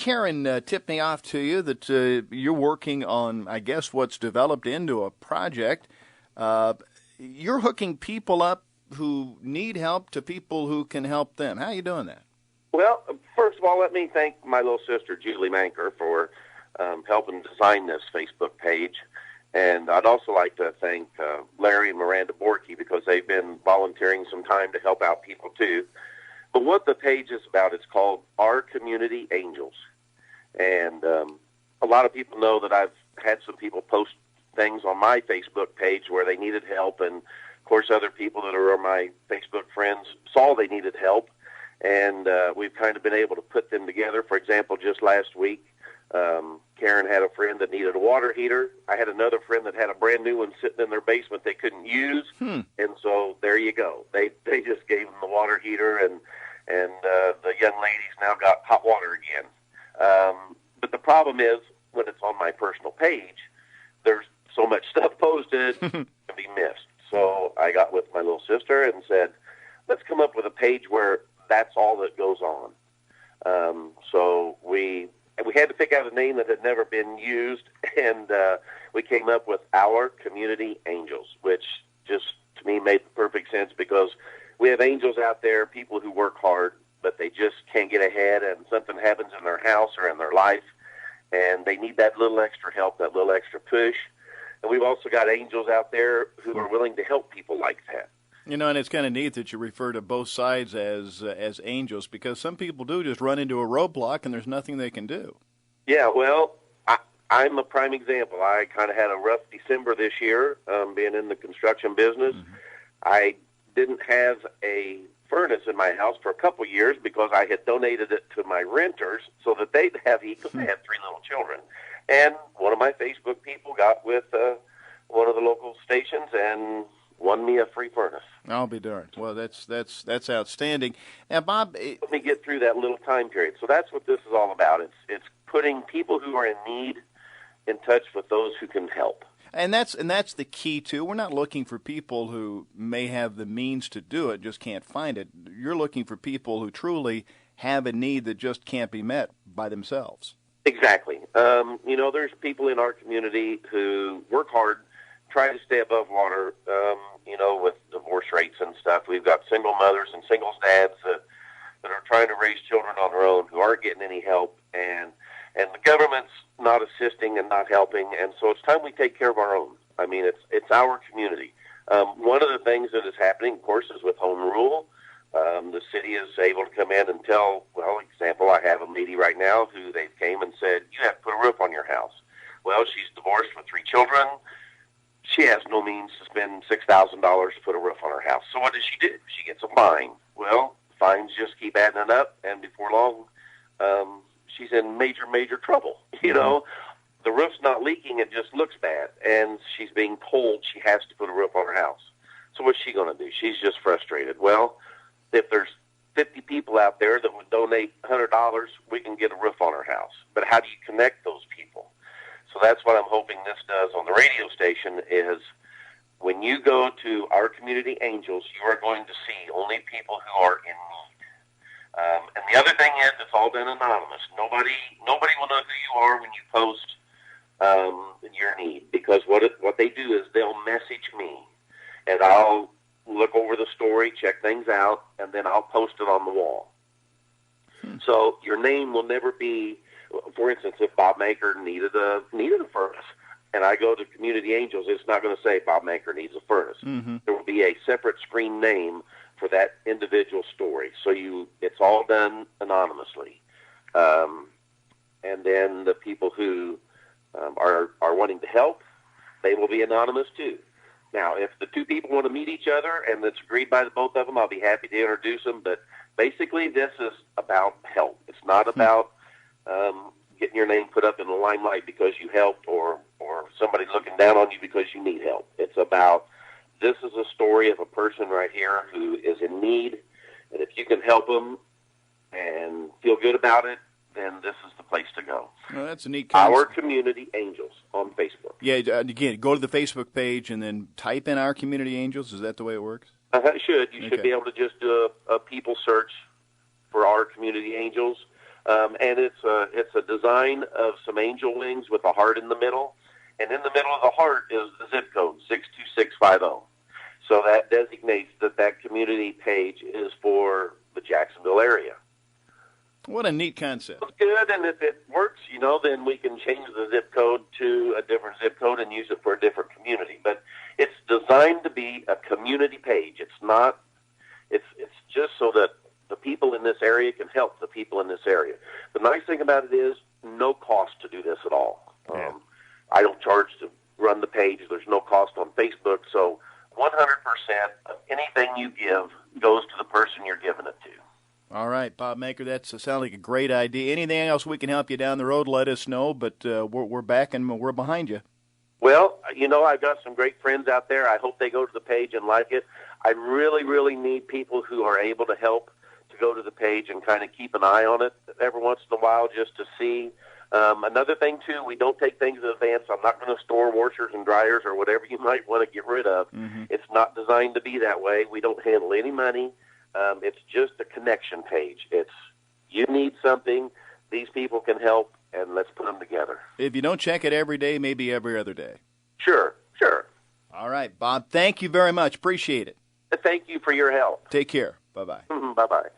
Karen tipped me off to you that you're working on, I guess, what's developed into a project. You're hooking people up who need help to people who can help them. How are you doing that? Well, first of all, let me thank my little sister, Julie Manker, for helping design this Facebook page. And I'd also like to thank Larry and Miranda Borkey because they've been volunteering some time to help out people, too. But what the page is about, it's called Our Community Angels. And a lot of people know that I've had some people post things on my Facebook page where they needed help. And, of course, other people that are my Facebook friends saw they needed help. And we've kind of been able to put them together. For example, just last week, Karen had a friend that needed a water heater. I had another friend that had a brand new one sitting in their basement they couldn't use. And so there you go. They just gave them the water heater, and the young lady's now got hot water again. But the problem is, when it's on my personal page, there's so much stuff posted it can be missed. So I got with my little sister and said, let's come up with a page where that's all that goes on. So we had to pick out a name that had never been used, and we came up with Our Community Angels, which just, to me, made perfect sense because we have angels out there, people who work hard, but they just can't get ahead, and something happens in their house or in their life, and they need that little extra help, that little extra push. And we've also got angels out there who are willing to help people like that. You know, and it's kind of neat that you refer to both sides as angels, because some people do just run into a roadblock and there's nothing they can do. Yeah, well, I'm a prime example. I kind of had a rough December this year, being in the construction business. I didn't have a furnace in my house for a couple years because I had donated it to my renters so that they'd have heat because I had 3 little children. And one of my Facebook people got with one of the local stations and won me a free furnace. I'll be darned. Well, that's outstanding. Now, Bob, let me get through that little time period. So that's what this is all about. It's putting people who are in need in touch with those who can help. And that's the key too. We're not looking for people who may have the means to do it, just can't find it. You're looking for people who truly have a need that just can't be met by themselves. Exactly. There's people in our community who work hard, try to stay above water, with divorce rates and stuff. We've got single mothers and singles dads that are trying to raise children on their own who aren't getting any help, and the government's not assisting and not helping, and so it's time we take care of our own. I mean, it's our community. One of the things that is happening, of course, is with home rule. The city is able to come in and tell, example, I have a lady right now who they came and said, you have to put a roof on your house. Well, she's divorced with 3 children. She has no means to spend $6,000 to put a roof on her house. So what does she do? She gets a fine. Well, fines just keep adding up, and before long, she's in major, major trouble. The roof's not leaking, it just looks bad, and she's being told she has to put a roof on her house. So what's she going to do? She's just frustrated. Well, if there's 50 people out there that would donate $100, we can get a roof on her house. But how do you connect those people? So that's what I'm hoping this does on the radio station is when you go to Our Community Angels, you are going to see only people who are in need. And the other thing is it's all done anonymous. Nobody will know who you are when you post your need, because what they do is they'll message me, and I'll look over the story, check things out, and then I'll post it on the wall. So your name will never be, for instance, if Bob Manker needed a furnace, and I go to Community Angels, it's not going to say Bob Manker needs a furnace. There will be a separate screen name for that individual story. So it's all done anonymously. And then the people who are wanting to help, they will be anonymous too. Now, if the 2 people want to meet each other and it's agreed by the both of them, I'll be happy to introduce them. But basically, this is about help. It's not about getting your name put up in the limelight because you helped or somebody looking down on you because you need help. It's about, this is a story of a person right here who is in need, and if you can help them and feel good about it, then this is the place to go. Well, that's a neat concept. Our Community Angels on Facebook. Yeah, again, go to the Facebook page and then type in Our Community Angels. Is that the way it works? You should be able to just do a people search for Our Community Angels. And it's a design of some angel wings with a heart in the middle. And in the middle of the heart is the zip code, 62650. So that designates that community page is for the Jacksonville area. What a neat concept. It's good, and if it works, then we can change the zip code to a different zip code and use it for a different community. But it's designed to be a community page. It's not. It's just so that the people in this area can help the people in this area. The nice thing about it is no cost to do this at all. Yeah. I don't charge to run the page. There's no cost on Facebook, so 100% of anything you give goes to the person you're giving it to. All right, Bob Manker, that sounds like a great idea. Anything else we can help you down the road, let us know, but we're back and we're behind you. Well, I've got some great friends out there. I hope they go to the page and like it. I really, really need people who are able to help to go to the page and kind of keep an eye on it every once in a while just to see. Another thing, too, we don't take things in advance. I'm not going to store washers and dryers or whatever you might want to get rid of. Mm-hmm. It's not designed to be that way. We don't handle any money. It's just a connection page. It's you need something, these people can help, and let's put them together. If you don't check it every day, maybe every other day. Sure. All right, Bob, thank you very much. Appreciate it. Thank you for your help. Take care. Bye-bye. Bye-bye.